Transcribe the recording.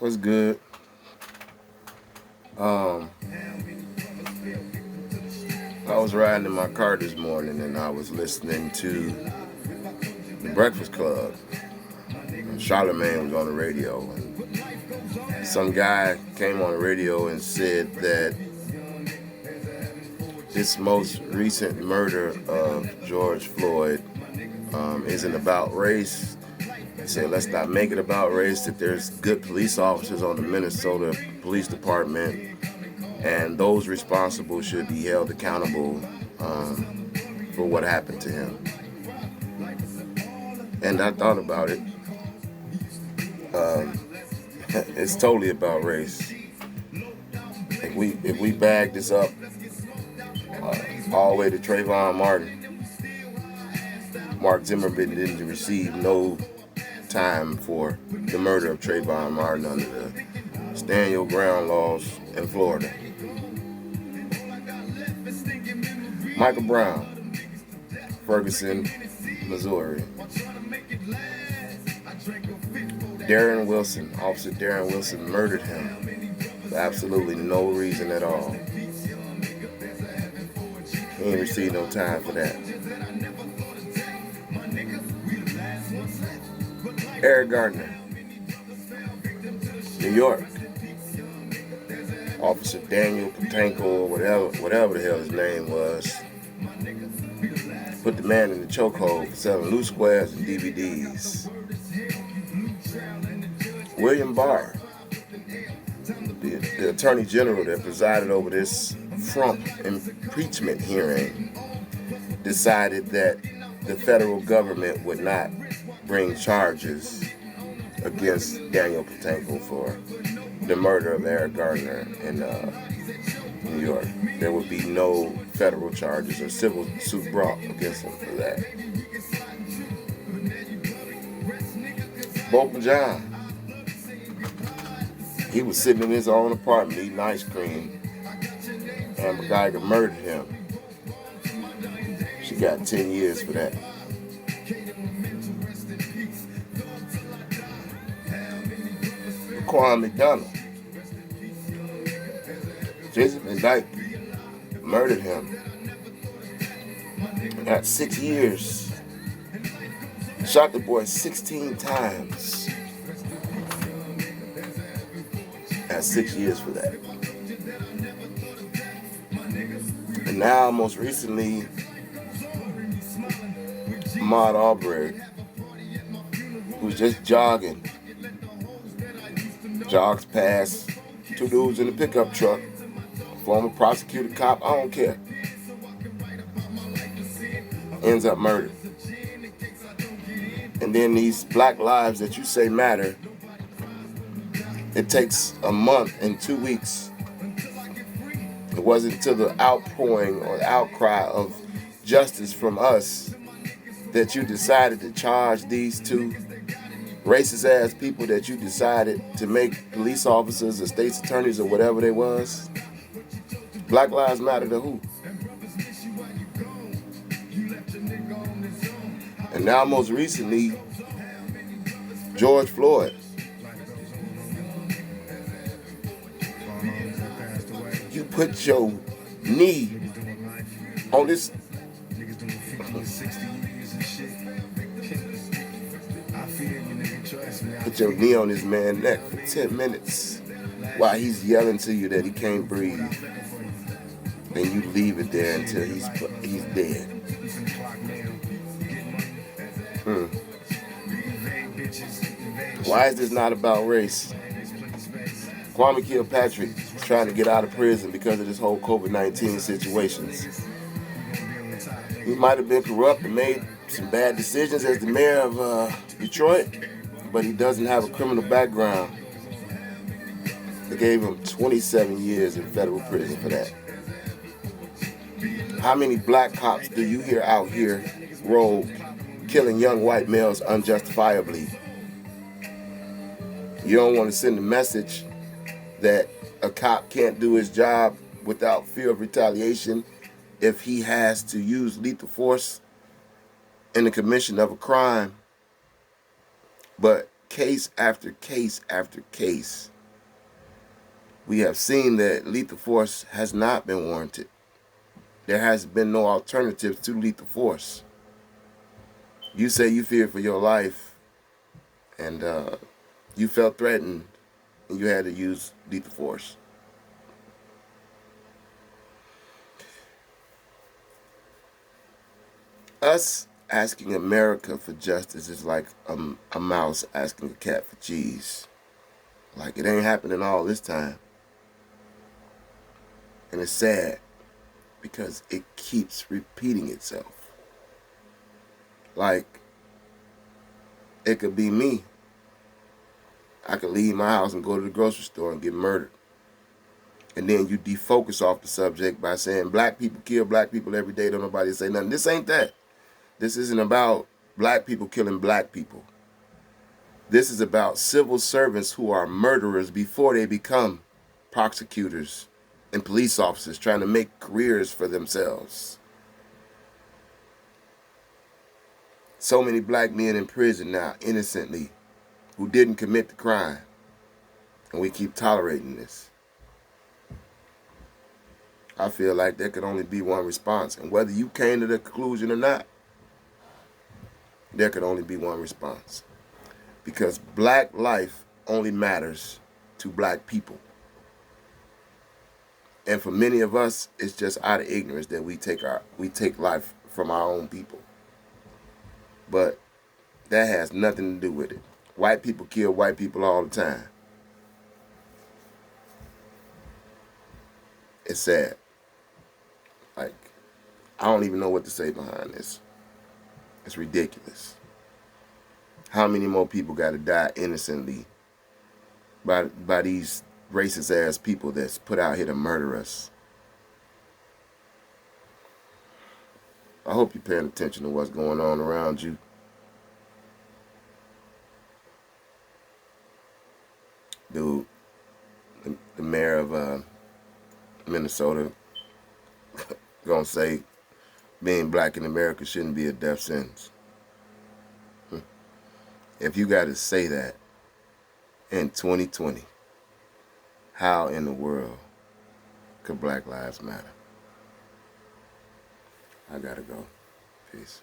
What's good? I was riding in my car this morning and I was listening to the Breakfast Club. Charlemagne was on the radio, and some guy came on the radio and said that this most recent murder of George Floyd isn't about race. He said, let's not make it about race, that there's good police officers on the Minnesota Police Department, and those responsible should be held accountable for what happened to him. And I thought about it. It's totally about race. If we bag this up all the way to Trayvon Martin, Mark Zimmerman didn't receive no time for the murder of Trayvon Martin under the stand your ground laws in Florida. Michael Brown, Ferguson, Missouri. Officer Darren Wilson murdered him for absolutely no reason at all. He ain't received no time for that. Eric Gardner, New York. Officer Daniel Patanko, or whatever the hell his name was, put the man in the chokehold for selling loose squares and DVDs. William Barr, the Attorney General that presided over this Trump impeachment hearing, decided that the federal government would not bring charges against Daniel Patanko for the murder of Eric Gardner in New York. There would be no federal charges or civil suit brought against him for that. Blk John, he was sitting in his own apartment eating ice cream, and MacGyver murdered him. She got 10 years for that. Quan McDonald, Jason Van Dyke murdered him. Got 6 years. Shot the boy 16 times. Got 6 years for that. And now, most recently, Ahmaud Arbery, who's just jogging, jogs past two dudes in a pickup truck, former prosecuted cop, I don't care, ends up murdered. And then these black lives that you say matter, it takes a month and 2 weeks. It wasn't until the outpouring or the outcry of justice from us that you decided to charge these two racist ass people, that you decided to make police officers or state's attorneys or whatever they was. Black Lives Matter to who? And now most recently, George Floyd. You put your knee on this. Put your knee on this man's neck for 10 minutes while he's yelling to you that he can't breathe. Then you leave it there until he's dead. Why is this not about race? Kwame Kilpatrick is trying to get out of prison because of this whole COVID-19 situations. He might have been corrupt and made some bad decisions as the mayor of Detroit, but he doesn't have a criminal background. They gave him 27 years in federal prison for that. How many black cops do you hear out here rogue, killing young white males unjustifiably? You don't want to send a message that a cop can't do his job without fear of retaliation if he has to use lethal force in the commission of a crime. But case after case after case, We have seen that lethal force has not been warranted. There has been no alternative to lethal force. You say you feared for your life, and you felt threatened, and you had to use lethal force. Us asking America for justice is like a mouse asking a cat for cheese. Like, it ain't happening all this time. And it's sad because it keeps repeating itself. Like, it could be me. I could leave my house and go to the grocery store and get murdered. And then you defocus off the subject by saying black people kill black people every day. Don't nobody say nothing. This ain't that. This isn't about black people killing black people. This is about civil servants who are murderers before they become prosecutors and police officers trying to make careers for themselves. So many black men in prison now, innocently, who didn't commit the crime. And we keep tolerating this. I feel like there could only be one response. And whether you came to the conclusion or not, there could only be one response. Because black life only matters to black people. And for many of us, it's just out of ignorance that we take life from our own people. But that has nothing to do with it. White people kill white people all the time. It's sad. Like, I don't even know what to say behind this. It's ridiculous. How many more people got to die innocently by these racist ass people that's put out here to murder us? I hope you're paying attention to what's going on around you. Dude, the mayor of Minnesota gonna say being black in America shouldn't be a death sentence. If you got to say that in 2020, how in the world could Black Lives Matter? I gotta go. Peace.